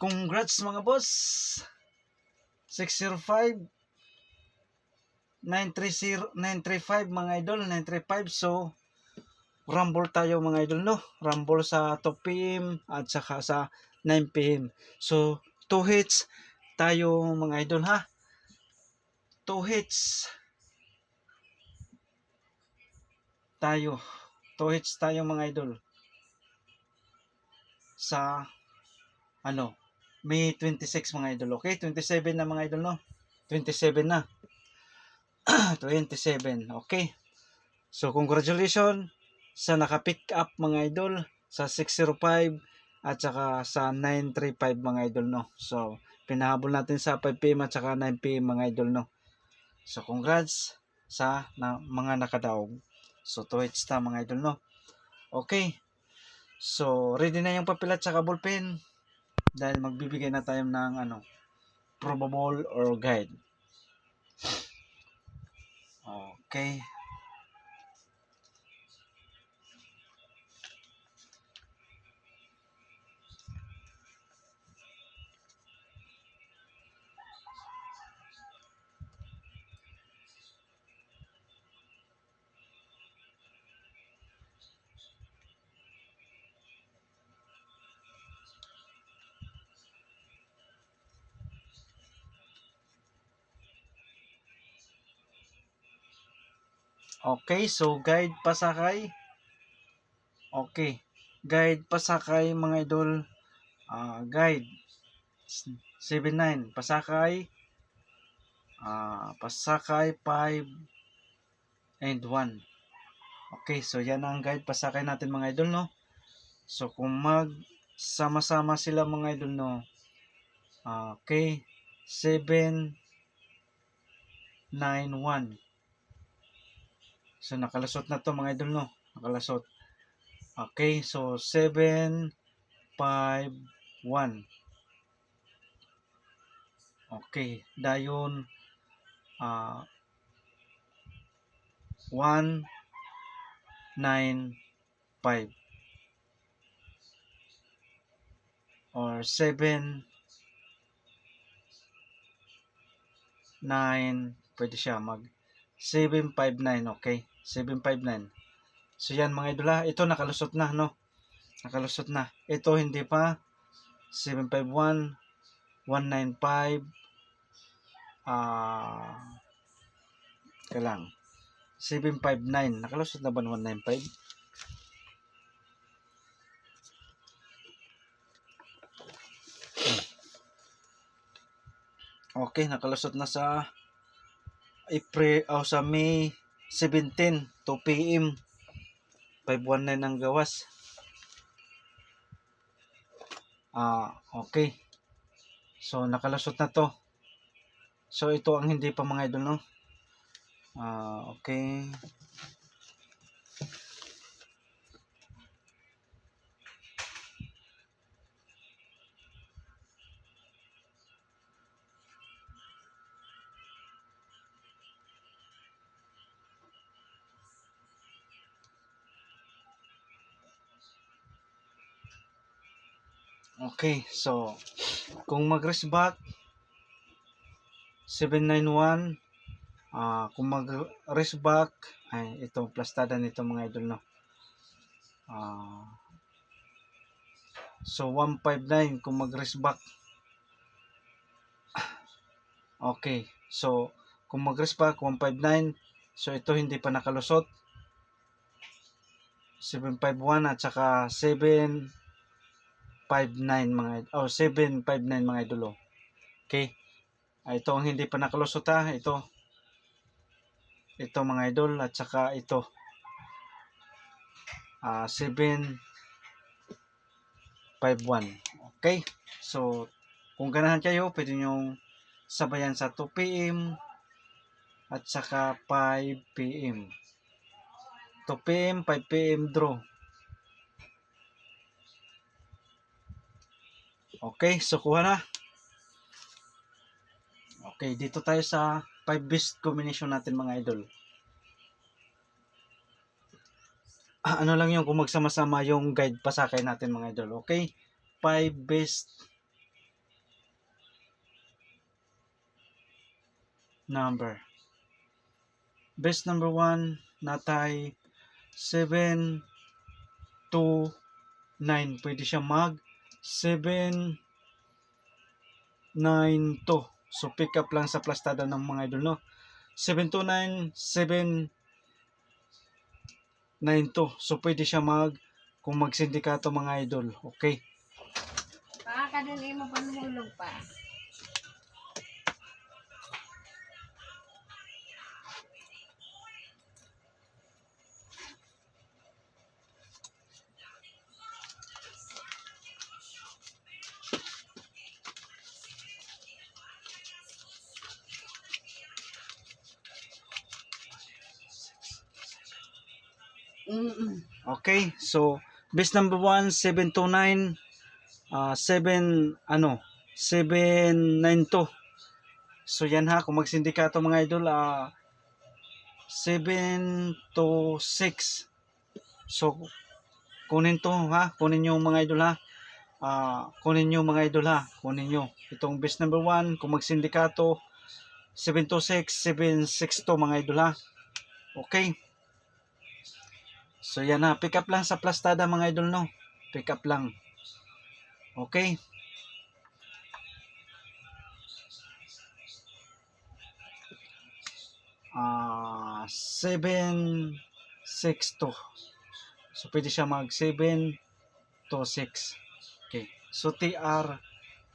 Congrats mga boss. 605 930 935 mga idol, 935. So rumble tayo mga idol, no? Rumble sa 2 PM at saka sa 9 PM. So 2 hits tayo mga idol, ha. 2 hits tayo. 2 hits tayo mga idol. Sa May 26 mga idol. Okay, 27 na mga idol, no? 27 na. 27. Okay. So congratulations sa naka-pick up mga idol sa 605 at saka sa 935 mga idol, no. So pinahabol natin sa 5 PM at saka 9 PM mga idol, no. So congrats sa mga nakadaog. So 2 hits na mga idol, no. Okay. So ready na yung papel at saka ballpen dahil magbibigay na tayo ng probable or guide. Okay. Okay, so guide pasakay. Okay. Guide pasakay mga idol. Guide 79 pasakay. Pasakay 5 and 1. Okay, so yan ang guide pasakay natin mga idol, no. So kung magsama-sama sila mga idol, no. Okay, 7 9 1. So nakalasot na to mga idol, no. Nakalasot. Okay, so 7 5 1. Okay, dayon 1 9 5 or 7 9, pwede siya mag 759. Okay, 759. So yan mga idol, ito nakalusot na, no. Nakalusot na. Ito hindi pa. 751 195 kailang 759. Nakalusot na ba 195? Okay, nakalusot na sa sa May 17, 2 PM. 519 ang gawas. Okay. So nakalusot na to. So ito ang hindi pa mga idol, no. Okay. Okay, so kung mag-rest back 791, kung mag-rest back ay ito plastada nito mga idol, no. So 159 kung mag-rest back. Okay, so kung mag-rest back 159, so ito hindi pa nakalusot. 751 at saka 759 mga 759 mga idol. Okay. Ito ang hindi pa nakalusot, ito mga idol at saka ito 751. Okay. So kung ganahan kayo, pwede nyo sabayan sa 2 PM at saka 5 PM. 2 PM, 5 PM draw. Okay, so kuha na. Okay, dito tayo sa 5 best combination natin mga idol. Ano lang yung kung magsama-sama yung guide pasakay natin mga idol. Okay, 5 best number. Best number 1 natay 7 to 9. Pwede siya mag 7 9 to. So pick up lang sa plastada ng mga idol, no. 7 to 9, 7 9 to. So pwede siya mag kung magsindikato mga idol. Okay. Pakakadali mo panulog pa. Okay. So best number 1 7 to 9, 7 9 to. So yan ha, kung magsindikato mga idol, 7 to 6. So kunin to ha, kunin nyo mga idol ha. Kunin nyo mga idol ha, kunin nyo. Itong best number 1, kung magsindikato, 7 to 6, 7 6 to mga idol ha. Okay. So yan ha, pick up lang sa plastada mga idol, no. Pick up lang. Okay. Ah, 7 6 to. So pwede siya mag 7 to 6. Okay. So TR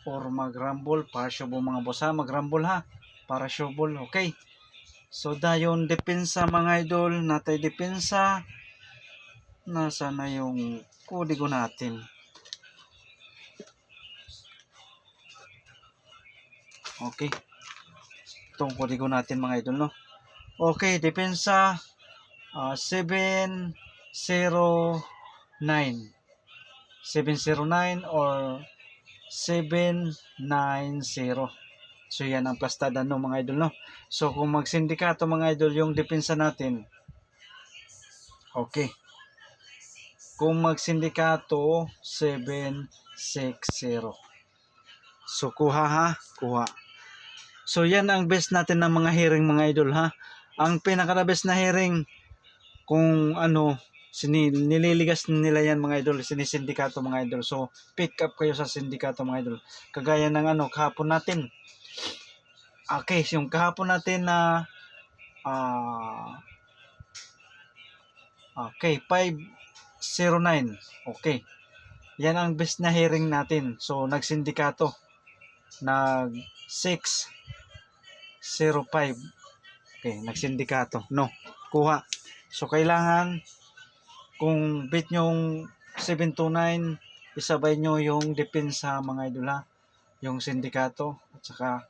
or mag-rumble para shubo mga boss ha, mag-rumble ha para showball. Okay. So dayon depensa mga idol, natay depensa. Nasa na yung kodigo natin? Okay. Itong kodigo natin mga idol, no. Okay, depensa 709. 709 or 790. So yan ang plastada, no mga idol, no. So kung magsindikato mga idol yung depensa natin. Okay. Kung magsindikato 760. So kuha ha, kuha. So yan ang best natin ng mga hearing mga idol ha. Ang pinaka best na hearing kung nililigas nila yan mga idol, sinisindikato mga idol. So pick up kayo sa sindikato mga idol. Kagaya ng kahapon natin. Okay, yung kahapon natin na okay, 509. Okay. Yan ang best na hearing natin. So nagsindikato. Nag 605. Okay, nagsindikato. No, kuha. So kailangan kung bit nyong 729, isabay nyo yung depensa mga idol ha. Yung sindikato at saka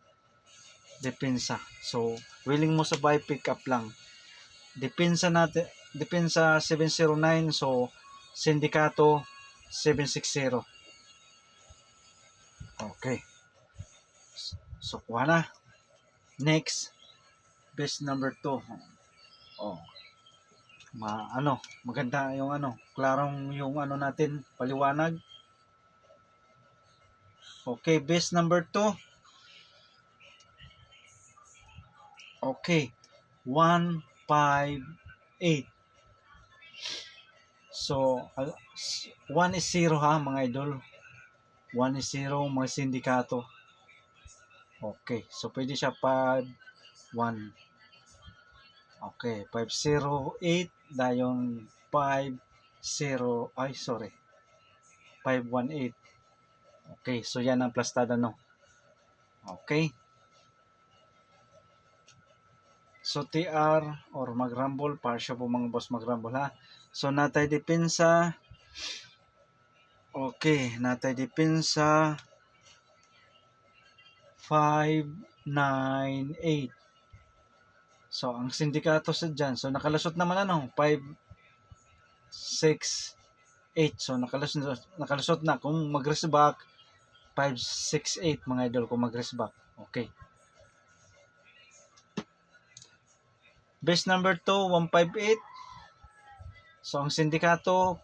depensa. So willing mo sabay, pick up lang. Depensa natin, depensa 709, so sindikato 760. Okay. So kuha na. Next, best number 2. Oh. Maganda yung klarong yung natin, paliwanag. Okay, best number 2. Okay, 158. So 1 is 0 ha mga idol. 1 is 0 mga sindikato. Okay, so pwede siya 5-1. Okay, 508 dayon 518. Okay, so yan ang plastada, no. Okay. So TR or mag-rumble, para siya po mga boss mag-rumble ha. So natay depensa. Okay, natay depensa 598. So ang sindikato sa dyan, so nakalusot naman 568. So nakalusot na kung mag-raise back 568 mga idol kung mag-raise back. Okay. Best number 2, 158. So ang sindikato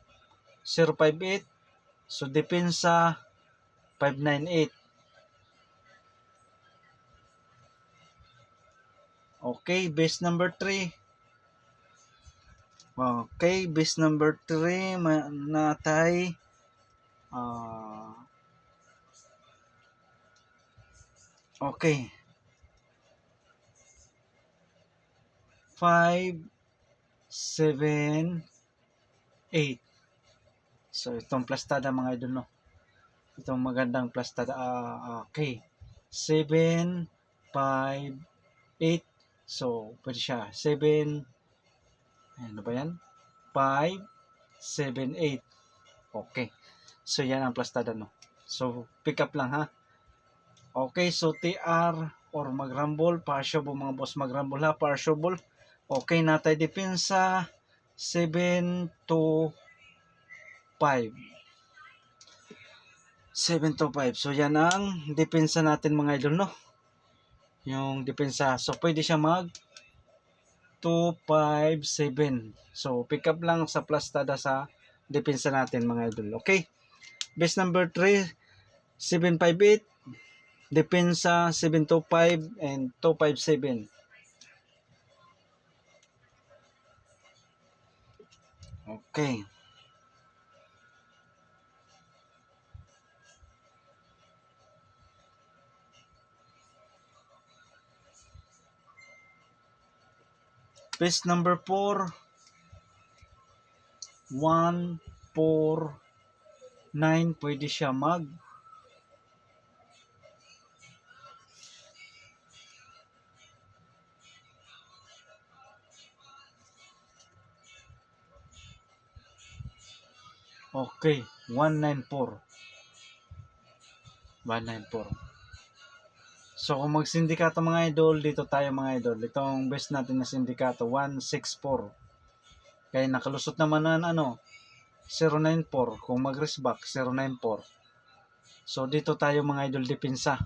058. So depensa 598. Okay, base number 3. Okay, base number 3 natay okay, 5, 7, 8. So itong plastada mga idol, no. Itong magandang plastada. Okay. 7, 5, 8. So pwede siya 7, ano ba yan? 5, 7, 8. Okay. So yan ang plastada, no. So pick up lang ha. Okay, so TR or magrambol, partiable mga boss, magrambol ha, partiable. Okay, natay depensa 7 to 5. 7 to 5. So yan ang depensa natin mga idol, no. Yung depensa. So pwede siya mag 2, 5, 7. So pick up lang sa plastada sa depensa natin mga idol. Okay. Base number 3, 7, 5, 8. Depensa 725 and 257. Okay. Piece number 4, 1, 4, 9. Pwede siya mag okay, 194. 194. So kung magsindikato mga idol, dito tayo mga idol. Itong best natin na sindikato 164. Kaya nakalusot naman ng 094. Kung mag-resback 094. So dito tayo mga idol depensa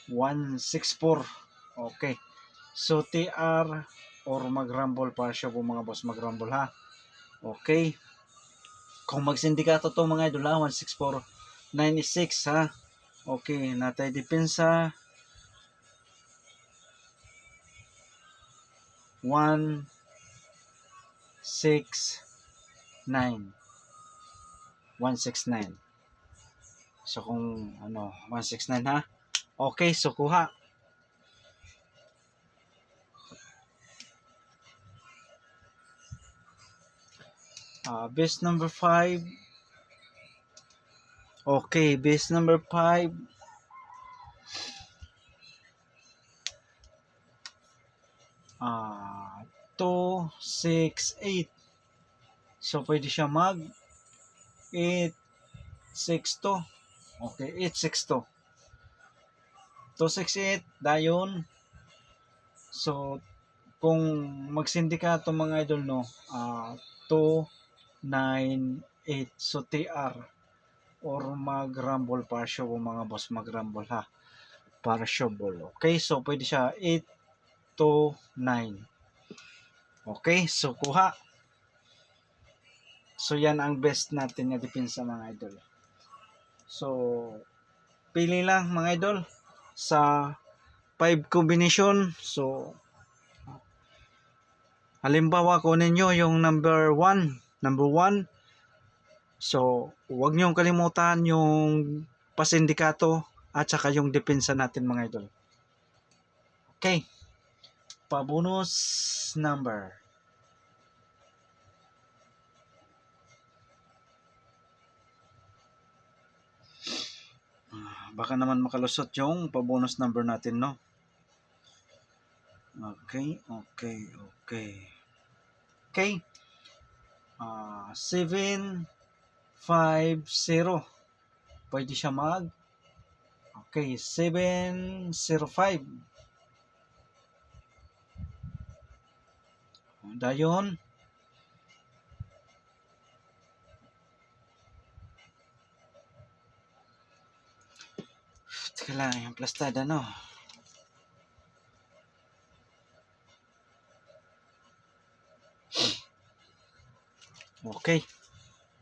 164. Okay. So TR or magrambol pa siya po mga boss, magrambol ha. Okay. Kung magsindikato to mga idol ha, 164 96 ha. Okay, natay depensa 169. 169. So kung 169 ha. Okay, so kuha. Base number 5. Okay, base number 5. 2, 6, 8. So pwede siya mag 8, 6 to. Okay, 8, 6 to. 2, 6, 8. Dayon. So kung magsindikato mga idol, no, 2, 9, 8. So TR or mag-rumble partial mga boss, mag-rumble ha. Partial. Okay, so pwede siya 8 to 9. Okay, so kuha. So yan ang best natin na depensa mga idol. So pili lang mga idol sa 5 combination. So halimbawa kunin nyo yung number 1. So huwag nyo kalimutan yung pasindikato at saka yung depensa natin mga idol. Okay. Pabonus number. Baka naman makalusot yung pabonus number natin, no? Okay. Okay. 7, 5, 0. Pwede siya mag okay, 7, 0, 5. Dayon. Teka lang, yung plastada, no? Okay.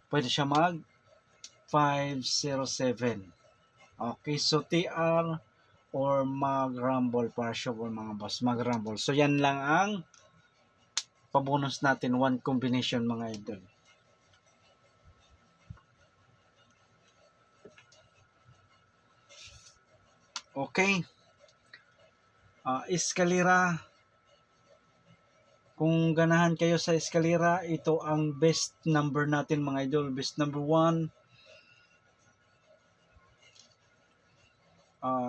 Pwede siya mag 507. Okay, so TR or mag-rumble partial mga boss, mag-rumble. So yan lang ang pabonus natin, one combination mga idol. Okay. Eskalira. Kung ganahan kayo sa eskalira, ito ang best number natin mga idol. Best number 1,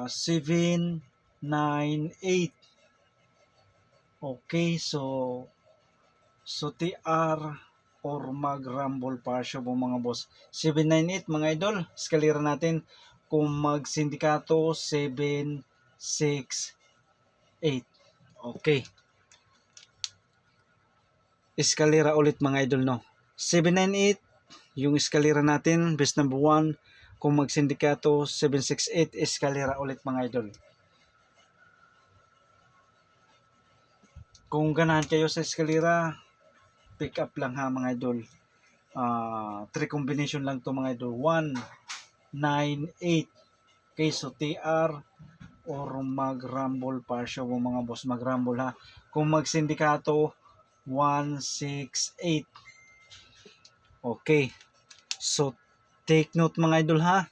7, 9, 8. Okay, so TR or mag-rumble partial po mga boss. 798 mga idol, eskalira natin. Kung mag-sindikato, 7, 6, 8. Okay. Eskalira ulit mga idol, no. 798, yung eskalira natin, best number 1. Kung mag-sindikato, 768, eskalira ulit mga idol. Kung ganahan kayo sa eskalira, pick up lang ha mga idol. 3 combination lang to mga idol. 1, 9, 8. Okay, so TR or mag-rumble partial mo mga boss, mag-rumble ha. Kung mag-sindikato, 1, 6, 8. Okay, so take note mga idol ha.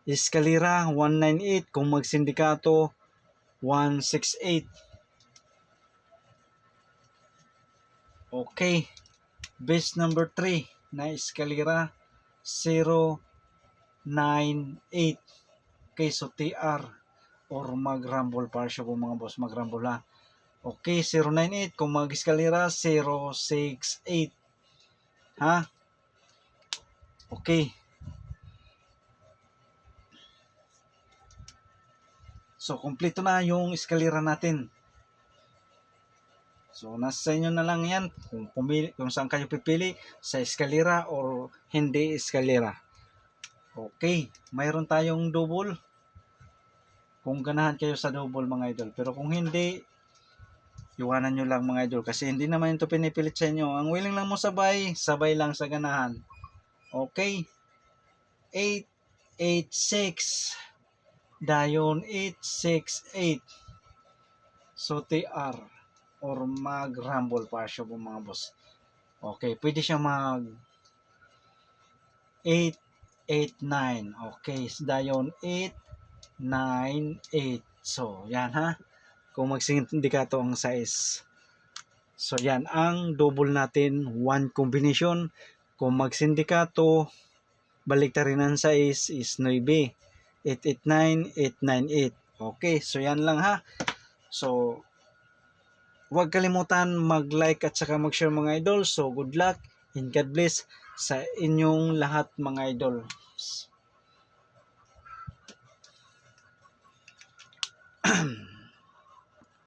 Eskalira 198, kung mag-sindikato 168. Okay, base number 3 na eskalira 098. Okay, so TR or mag-rumble partial po mga boss, mag-rumble ha. Okay, 098, kung mag-eskalira 068 ha. Okay, so kompleto na yung eskalira natin. So nasa inyo na lang yan kung saan kayo pipili, sa eskalira or hindi eskalira. Okay, mayroon tayong double. Kung ganahan kayo sa double mga idol, pero kung hindi, iwanan nyo lang mga idol, kasi hindi naman ito pinipilit sa inyo. Ang willing lang mo sabay lang sa ganahan. Okay, 886 dayon 868. So TR or mag-rumble partial po mga boss. Okay, pwede siya mag 889. Okay, dayon 898. So yan ha, kung mag-sindikato ang size. So yan ang double natin, one combination. Kung mag-sindikato, baliktarin ang size is 9, 889, 898. Okay, so yan lang ha. So huwag kalimutan mag-like at saka mag-share mga idol. So good luck and God bless sa inyong lahat mga idol.